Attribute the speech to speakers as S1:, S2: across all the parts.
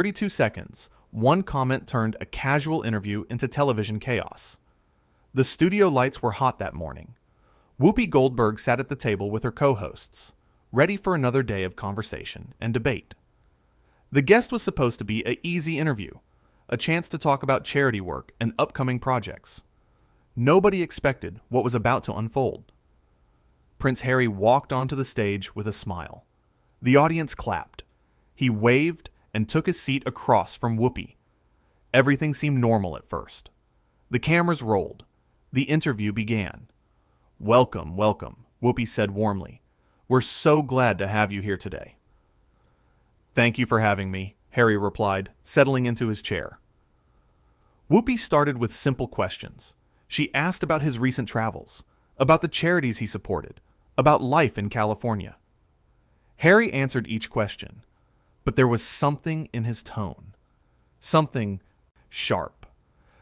S1: 32 seconds, one comment turned a casual interview into television chaos. The studio lights were hot that morning. Whoopi Goldberg sat at the table with her co-hosts, ready for another day of conversation and debate. The guest was supposed to be an easy interview, a chance to talk about charity work and upcoming projects. Nobody expected what was about to unfold. Prince Harry walked onto the stage with a smile. The audience clapped. He waved and took his seat across from Whoopi. Everything seemed normal at first. The cameras rolled. The interview began. "Welcome, welcome," Whoopi said warmly. "We're so glad to have you here today." "Thank you for having me," Harry replied, settling into his chair. Whoopi started with simple questions. She asked about his recent travels, about the charities he supported, about life in California. Harry answered each question, but there was something in his tone. Something sharp.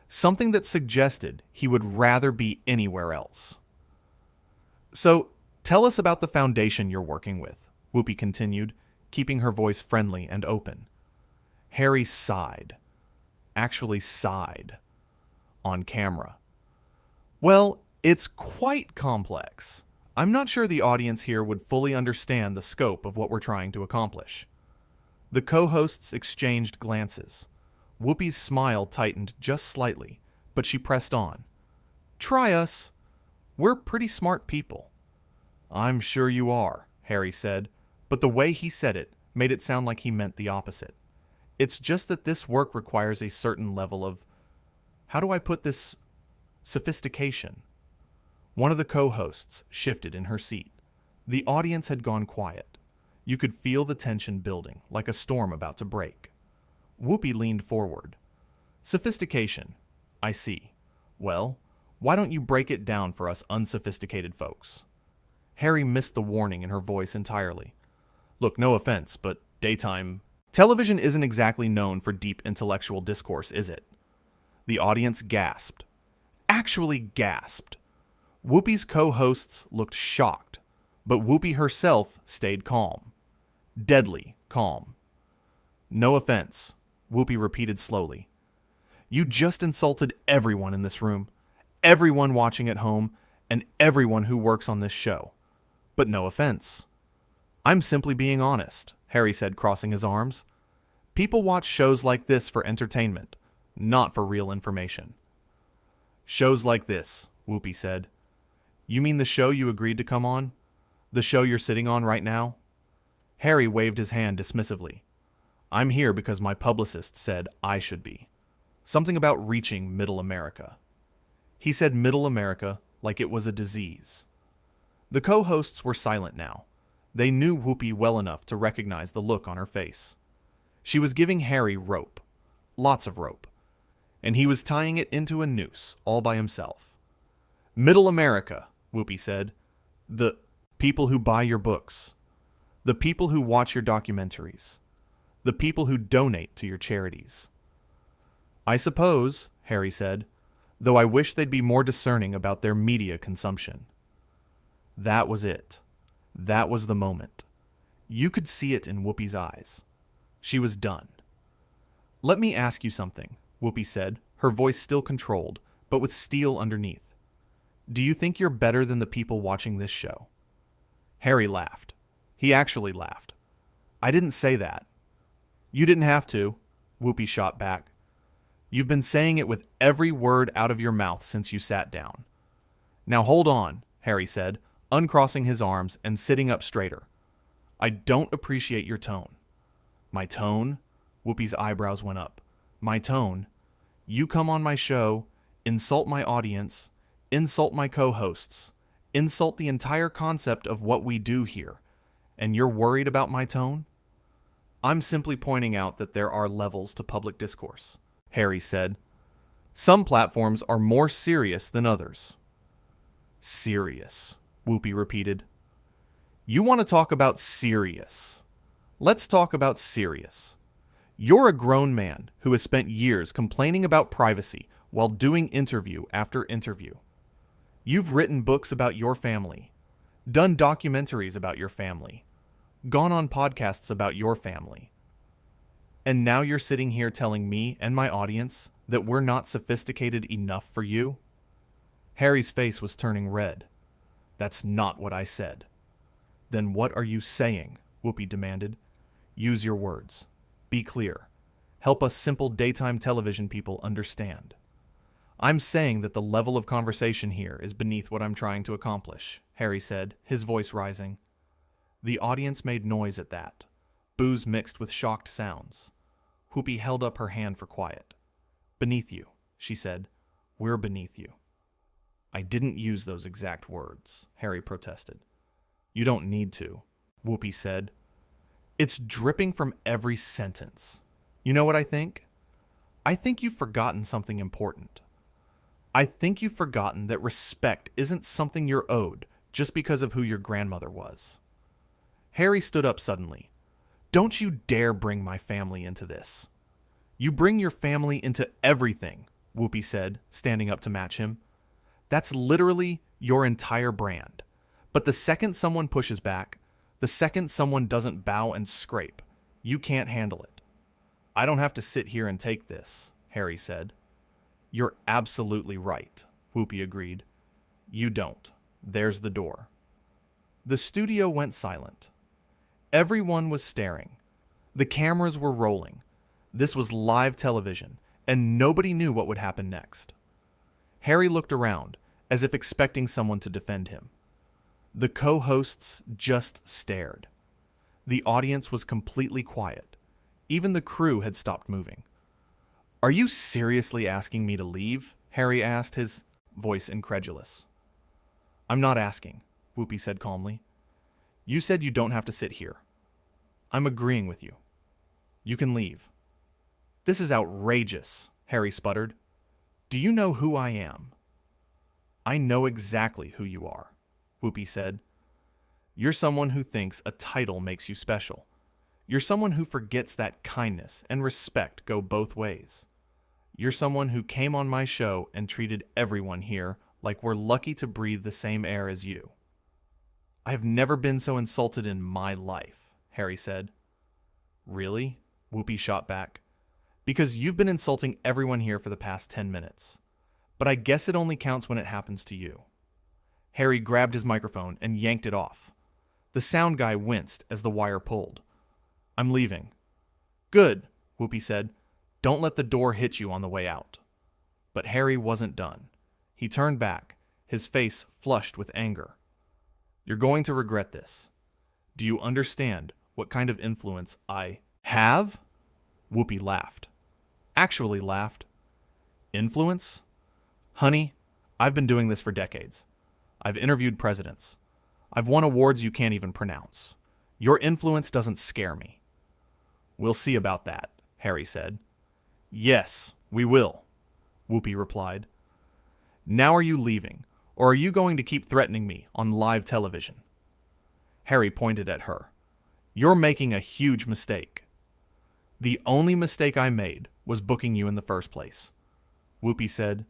S1: Something that suggested he would rather be anywhere else. "So, tell us about the foundation you're working with," Whoopi continued, keeping her voice friendly and open. Harry sighed. Actually sighed. On camera. "Well, it's quite complex. I'm not sure the audience here would fully understand the scope of what we're trying to accomplish." The co-hosts exchanged glances. Whoopi's smile tightened just slightly, but she pressed on. "Try us. We're pretty smart people." "I'm sure you are," Harry said, but the way he said it made it sound like he meant the opposite. "It's just that this work requires a certain level of, how do I put this, sophistication." One of the co-hosts shifted in her seat. The audience had gone quiet. You could feel the tension building, like a storm about to break. Whoopi leaned forward. "Sophistication. I see. Well, why don't you break it down for us unsophisticated folks?" Harry missed the warning in her voice entirely. "Look, no offense, but daytime television isn't exactly known for deep intellectual discourse, is it?" The audience gasped. Actually gasped. Whoopi's co-hosts looked shocked, but Whoopi herself stayed calm. Deadly calm. "No offense," Whoopi repeated slowly. "You just insulted everyone in this room, everyone watching at home, and everyone who works on this show. But no offense." "I'm simply being honest," Harry said, crossing his arms. "People watch shows like this for entertainment, not for real information." "Shows like this," Whoopi said. "You mean the show you agreed to come on? The show you're sitting on right now?" Harry waved his hand dismissively. "I'm here because my publicist said I should be. Something about reaching Middle America." He said Middle America like it was a disease. The co-hosts were silent now. They knew Whoopi well enough to recognize the look on her face. She was giving Harry rope. Lots of rope. And he was tying it into a noose all by himself. "Middle America," Whoopi said. "The people who buy your books. The people who watch your documentaries. The people who donate to your charities." "I suppose," Harry said, "though I wish they'd be more discerning about their media consumption." That was it. That was the moment. You could see it in Whoopi's eyes. She was done. "Let me ask you something," Whoopi said, her voice still controlled, but with steel underneath. "Do you think you're better than the people watching this show?" Harry laughed. He actually laughed. "I didn't say that." "You didn't have to," Whoopi shot back. "You've been saying it with every word out of your mouth since you sat down." "Now hold on," Harry said, uncrossing his arms and sitting up straighter. "I don't appreciate your tone." "My tone?" Whoopi's eyebrows went up. "My tone? You come on my show, insult my audience, insult my co-hosts, insult the entire concept of what we do here, and you're worried about my tone?" "I'm simply pointing out that there are levels to public discourse," Harry said. "Some platforms are more serious than others." "Serious," Whoopi repeated. "You want to talk about serious. Let's talk about serious. You're a grown man who has spent years complaining about privacy while doing interview after interview. You've written books about your family, done documentaries about your family, gone on podcasts about your family. And now you're sitting here telling me and my audience that we're not sophisticated enough for you? Harry's face was turning red. That's not what I said. Then what are you saying? Whoopi demanded. Use your words. Be clear. Help us simple daytime television people understand. I'm saying that the level of conversation here is beneath what I'm trying to accomplish, Harry said, his voice rising. The audience made noise at that, boos mixed with shocked sounds. Whoopi held up her hand for quiet. Beneath you, she said. We're beneath you. I didn't use those exact words, Harry protested. You don't need to, Whoopi said. It's dripping from every sentence. You know what I think? I think you've forgotten something important. I think you've forgotten that respect isn't something you're owed just because of who your grandmother was. Harry stood up suddenly. Don't you dare bring my family into this. You bring your family into everything, Whoopi said, standing up to match him. That's literally your entire brand. But the second someone pushes back, the second someone doesn't bow and scrape, you can't handle it. I don't have to sit here and take this, Harry said. You're absolutely right, Whoopi agreed. You don't. There's the door. The studio went silent. Everyone was staring. The cameras were rolling. This was live television, and nobody knew what would happen next. Harry looked around, as if expecting someone to defend him. The co-hosts just stared. The audience was completely quiet. Even the crew had stopped moving. Are you seriously asking me to leave? Harry asked, his voice incredulous. I'm not asking, Whoopi said calmly. You said you don't have to sit here. I'm agreeing with you. You can leave. This is outrageous, Harry sputtered. Do you know who I am? I know exactly who you are, Whoopi said. You're someone who thinks a title makes you special. You're someone who forgets that kindness and respect go both ways. You're someone who came on my show and treated everyone here like we're lucky to breathe the same air as you. I have never been so insulted in my life, Harry said. Really? Whoopi shot back. Because you've been insulting everyone here for the past 10 minutes. But I guess it only counts when it happens to you. Harry grabbed his microphone and yanked it off. The sound guy winced as the wire pulled. I'm leaving. Good, Whoopi said. Don't let the door hit you on the way out. But Harry wasn't done. He turned back, his face flushed with anger. You're going to regret this. Do you understand what kind of influence I have? Whoopi laughed. Actually laughed. Influence? Honey, I've been doing this for decades. I've interviewed presidents. I've won awards you can't even pronounce. Your influence doesn't scare me. We'll see about that, Harry said. Yes, we will, Whoopi replied. Now are you leaving, or are you going to keep threatening me on live television? Harry pointed at her. You're making a huge mistake. The only mistake I made was booking you in the first place. Whoopi said,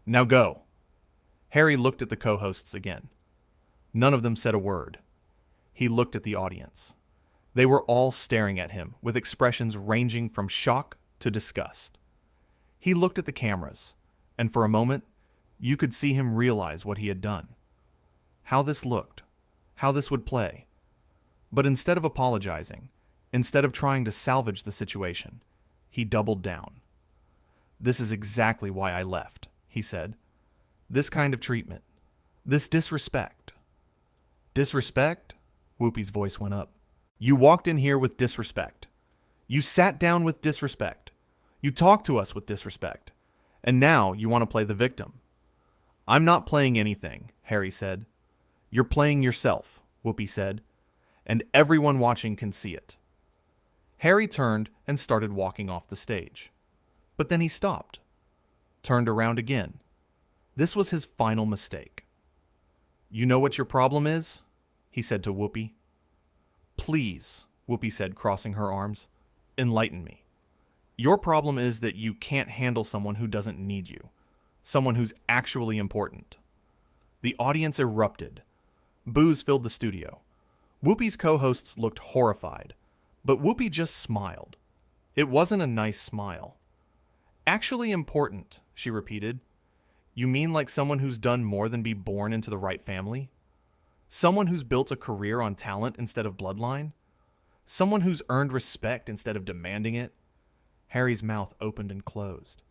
S1: Now go. Harry looked at the co-hosts again. None of them said a word. He looked at the audience. They were all staring at him with expressions ranging from shock to disgust. He looked at the cameras, and for a moment, you could see him realize what he had done. How this looked, how this would play. But instead of apologizing, instead of trying to salvage the situation, he doubled down. This is exactly why I left, he said. This kind of treatment. This disrespect. Disrespect? Whoopi's voice went up. You walked in here with disrespect. You sat down with disrespect. You talked to us with disrespect. And now you want to play the victim. I'm not playing anything, Harry said. You're playing yourself, Whoopi said. And everyone watching can see it. Harry turned and started walking off the stage. But then he stopped. Turned around again. This was his final mistake. You know what your problem is? He said to Whoopi. Please, Whoopi said, crossing her arms. Enlighten me. Your problem is that you can't handle someone who doesn't need you. Someone who's actually important. The audience erupted. Boos filled the studio. Whoopi's co-hosts looked horrified, but Whoopi just smiled. It wasn't a nice smile. Actually important, she repeated. You mean like someone who's done more than be born into the right family? Someone who's built a career on talent instead of bloodline? Someone who's earned respect instead of demanding it? Harry's mouth opened and closed.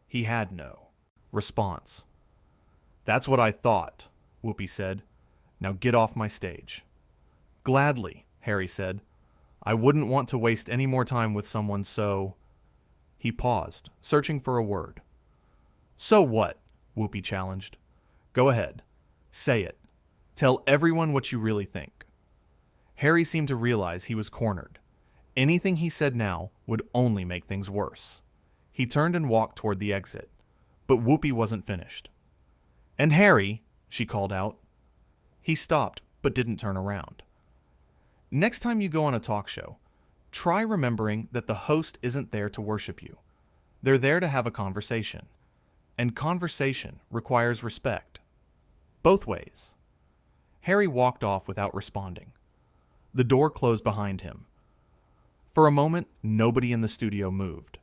S1: He had no response. That's what I thought, Whoopi said. Now get off my stage. Gladly, Harry said. I wouldn't want to waste any more time with someone so... He paused, searching for a word. So what? Whoopi challenged. Go ahead. Say it. Tell everyone what you really think. Harry seemed to realize he was cornered. Anything he said now would only make things worse. He turned and walked toward the exit, but Whoopi wasn't finished. And Harry, she called out. He stopped, but didn't turn around. Next time you go on a talk show, try remembering that the host isn't there to worship you. They're there to have a conversation. And conversation requires respect. Both ways. Harry walked off without responding. The door closed behind him. For a moment, nobody in the studio moved.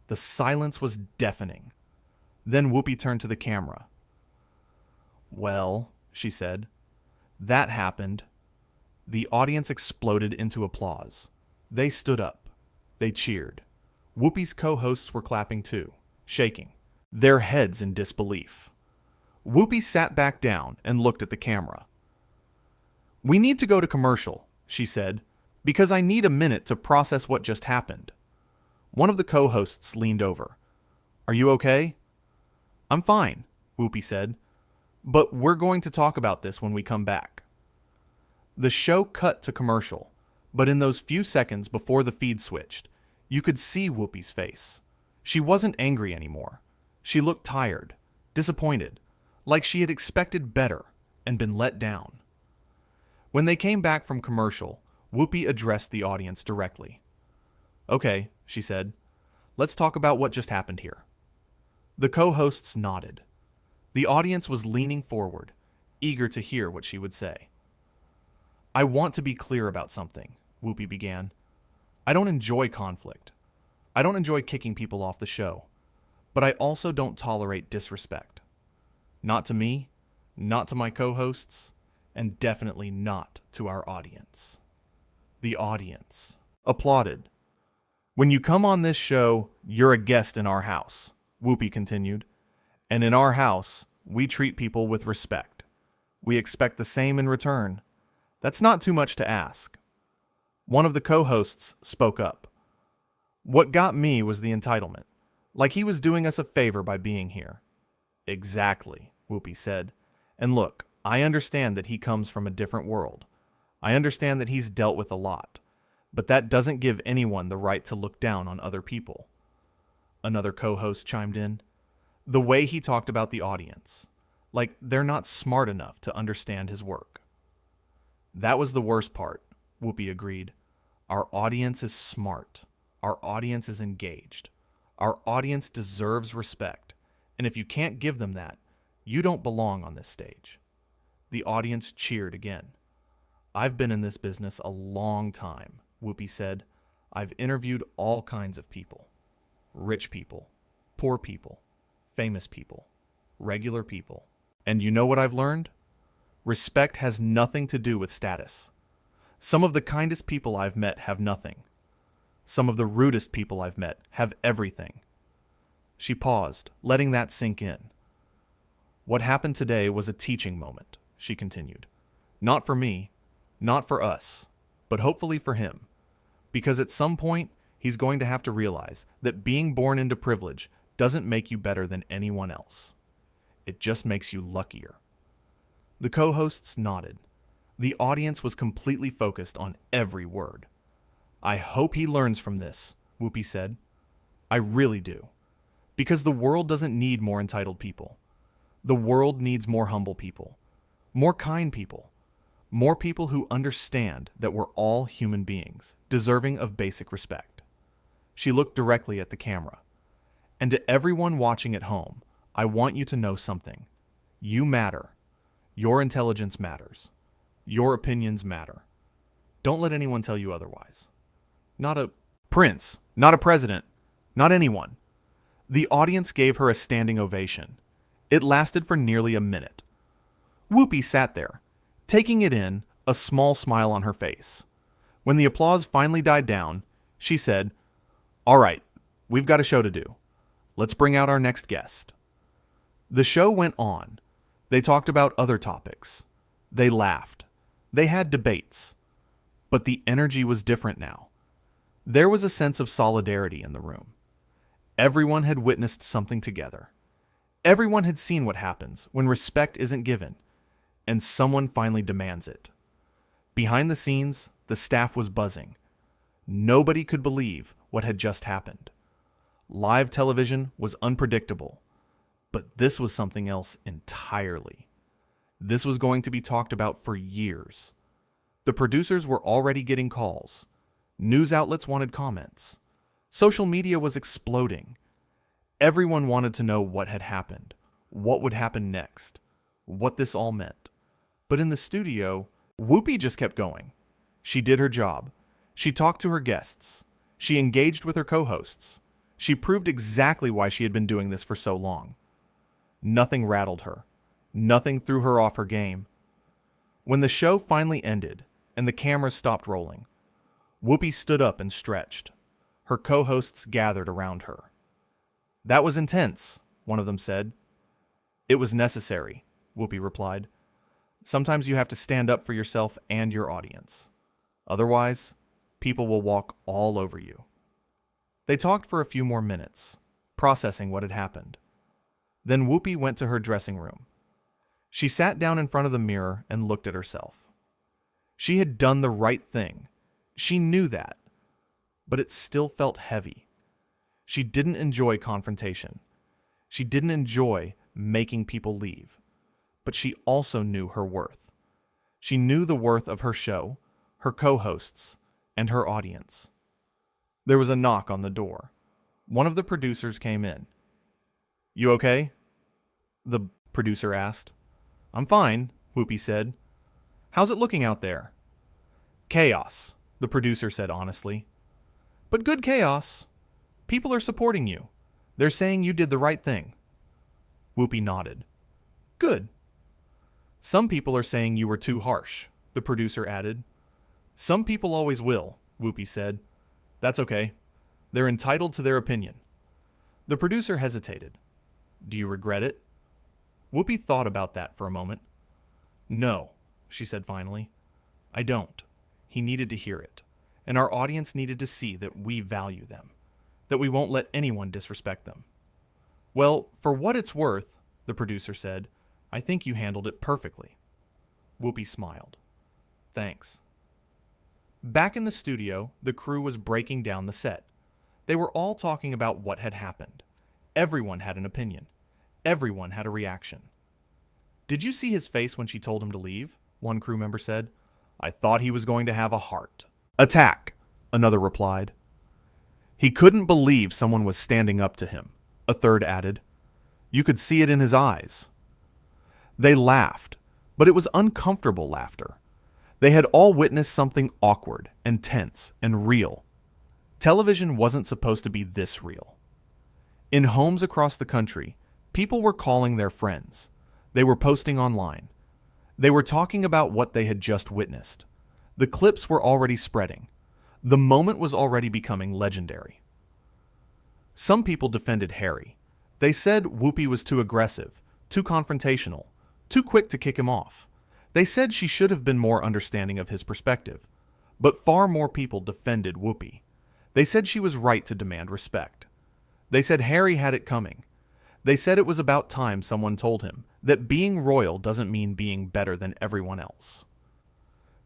S1: The silence was deafening. Then Whoopi turned to the camera. Well, she said, that happened. The audience exploded into applause. They stood up. They cheered. Whoopi's co-hosts were clapping too, shaking, their heads in disbelief. Whoopi sat back down and looked at the camera. We need to go to commercial, she said, because I need a minute to process what just happened. One of the co-hosts leaned over. Are you okay? I'm fine, Whoopi said, but we're going to talk about this when we come back. The show cut to commercial, but in those few seconds before the feed switched, you could see Whoopi's face. She wasn't angry anymore. She looked tired, disappointed, like she had expected better and been let down. When they came back from commercial, Whoopi addressed the audience directly. Okay, she said, let's talk about what just happened here. The co-hosts nodded. The audience was leaning forward, eager to hear what she would say. I want to be clear about something, Whoopi began. I don't enjoy conflict. I don't enjoy kicking people off the show. But I also don't tolerate disrespect. Not to me, not to my co-hosts, and definitely not to our audience. The audience applauded. When you come on this show, you're a guest in our house, Whoopi continued. And in our house, we treat people with respect. We expect the same in return. That's not too much to ask. One of the co-hosts spoke up. What got me was the entitlement, like he was doing us a favor by being here. Exactly, Whoopi said. And look, I understand that he comes from a different world. I understand that he's dealt with a lot, but that doesn't give anyone the right to look down on other people. Another co-host chimed in. The way he talked about the audience, like they're not smart enough to understand his work. That was the worst part, Whoopi agreed. Our audience is smart. Our audience is engaged. Our audience deserves respect. And if you can't give them that, you don't belong on this stage. The audience cheered again. I've been in this business a long time, Whoopi said. I've interviewed all kinds of people. Rich people, poor people, famous people, regular people. And you know what I've learned? Respect has nothing to do with status. Some of the kindest people I've met have nothing. Some of the rudest people I've met have everything. She paused, letting that sink in. What happened today was a teaching moment, she continued. Not for me, not for us, but hopefully for him. Because at some point, he's going to have to realize that being born into privilege doesn't make you better than anyone else. It just makes you luckier. The co-hosts nodded. The audience was completely focused on every word. I hope he learns from this, Whoopi said. I really do. Because the world doesn't need more entitled people. The world needs more humble people, more kind people, more people who understand that we're all human beings, deserving of basic respect. She looked directly at the camera. And to everyone watching at home, I want you to know something. You matter. Your intelligence matters. Your opinions matter. Don't let anyone tell you otherwise. Not a Prince, not a president, not anyone. The audience gave her a standing ovation. It lasted for nearly a minute. Whoopi sat there, taking it in, a small smile on her face. When the applause finally died down, she said, "All right, we've got a show to do. Let's bring out our next guest." The show went on. They talked about other topics. They laughed. They had debates. But the energy was different now. There was a sense of solidarity in the room. Everyone had witnessed something together. Everyone had seen what happens when respect isn't given, and someone finally demands it. Behind the scenes, the staff was buzzing. Nobody could believe what had just happened. Live television was unpredictable, but this was something else entirely. This was going to be talked about for years. The producers were already getting calls. News outlets wanted comments. Social media was exploding. Everyone wanted to know what had happened, what would happen next, what this all meant. But in the studio, Whoopi just kept going. She did her job. She talked to her guests. She engaged with her co-hosts. She proved exactly why she had been doing this for so long. Nothing rattled her. Nothing threw her off her game. When the show finally ended and the cameras stopped rolling, Whoopi stood up and stretched. Her co-hosts gathered around her. "That was intense," one of them said. "It was necessary," Whoopi replied. "Sometimes you have to stand up for yourself and your audience. Otherwise, people will walk all over you." They talked for a few more minutes, processing what had happened. Then Whoopi went to her dressing room. She sat down in front of the mirror and looked at herself. She had done the right thing. She knew that. But it still felt heavy. She didn't enjoy confrontation. She didn't enjoy making people leave. But she also knew her worth. She knew the worth of her show, her co-hosts, and her audience. There was a knock on the door. One of the producers came in. "You okay?" the producer asked. "I'm fine," Whoopi said. "How's it looking out there?" "Chaos," the producer said honestly. "But good chaos. People are supporting you. They're saying you did the right thing." Whoopi nodded. "Good." "Some people are saying you were too harsh," the producer added. "Some people always will," Whoopi said. "That's okay. They're entitled to their opinion." The producer hesitated. "Do you regret it?" Whoopi thought about that for a moment. "No," she said finally. "I don't. He needed to hear it. And our audience needed to see that we value them. That we won't let anyone disrespect them." "Well, for what it's worth," the producer said, "I think you handled it perfectly." Whoopi smiled. "Thanks." Back in the studio, the crew was breaking down the set. They were all talking about what had happened. Everyone had an opinion. Everyone had a reaction. "Did you see his face when she told him to leave?" one crew member said. "I thought he was going to have a heart." "Attack," another replied. "He couldn't believe someone was standing up to him," a third added. "You could see it in his eyes." They laughed, but it was uncomfortable laughter. They had all witnessed something awkward and tense and real. Television wasn't supposed to be this real. In homes across the country, people were calling their friends. They were posting online. They were talking about what they had just witnessed. The clips were already spreading. The moment was already becoming legendary. Some people defended Harry. They said Whoopi was too aggressive, too confrontational, too quick to kick him off. They said she should have been more understanding of his perspective. But far more people defended Whoopi. They said she was right to demand respect. They said Harry had it coming. They said it was about time someone told him that being royal doesn't mean being better than everyone else.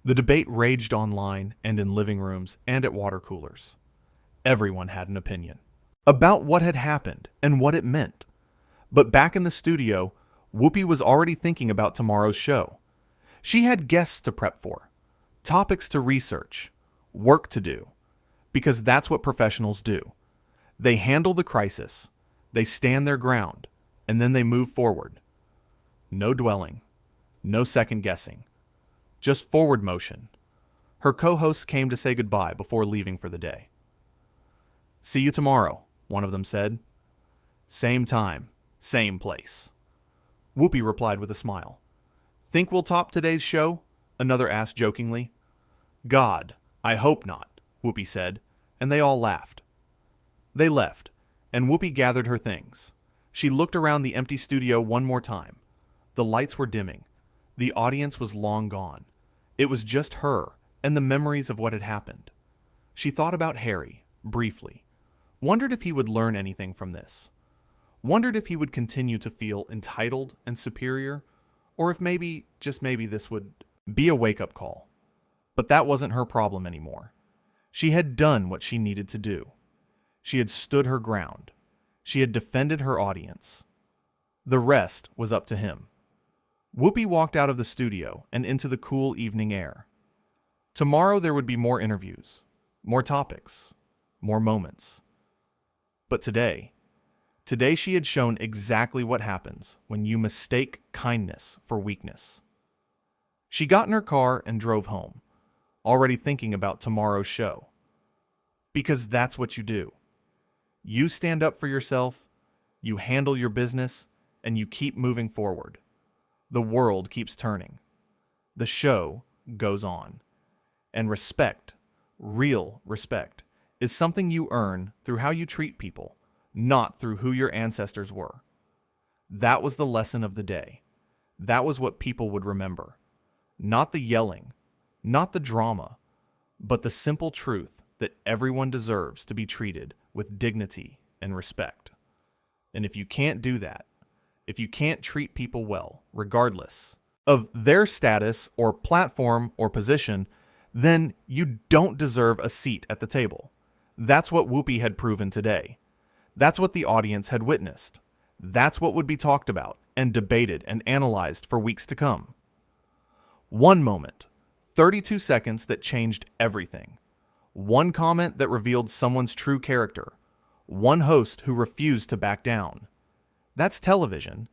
S1: The debate raged online and in living rooms and at water coolers. Everyone had an opinion about what had happened and what it meant. But back in the studio, Whoopi was already thinking about tomorrow's show. She had guests to prep for, topics to research, work to do, because that's what professionals do. They handle the crisis, they stand their ground, and then they move forward. No dwelling, no second guessing, just forward motion. Her co-hosts came to say goodbye before leaving for the day. "See you tomorrow," one of them said. "Same time, same place." Whoopi replied with a smile. "Think we'll top today's show?" another asked jokingly. "God, I hope not," Whoopi said, and they all laughed. They left, and Whoopi gathered her things. She looked around the empty studio one more time. The lights were dimming. The audience was long gone. It was just her and the memories of what had happened. She thought about Harry, briefly. Wondered if he would learn anything from this. Wondered if he would continue to feel entitled and superior, or if maybe, just maybe, this would be a wake-up call. But that wasn't her problem anymore. She had done what she needed to do. She had stood her ground. She had defended her audience. The rest was up to him. Whoopi walked out of the studio and into the cool evening air. Tomorrow there would be more interviews, more topics, more moments. But today she had shown exactly what happens when you mistake kindness for weakness. She got in her car and drove home, already thinking about tomorrow's show. Because that's what you do. You stand up for yourself, you handle your business, and you keep moving forward. The world keeps turning. The show goes on. And respect, real respect, is something you earn through how you treat people, not through who your ancestors were. That was the lesson of the day. That was what people would remember. Not the yelling, not the drama, but the simple truth that everyone deserves to be treated with dignity and respect. And if you can't do that, if you can't treat people well, regardless of their status or platform or position, then you don't deserve a seat at the table. That's what Whoopi had proven today. That's what the audience had witnessed. That's what would be talked about and debated and analyzed for weeks to come. One moment, 32 seconds that changed everything. One comment that revealed someone's true character. One host who refused to back down. That's television,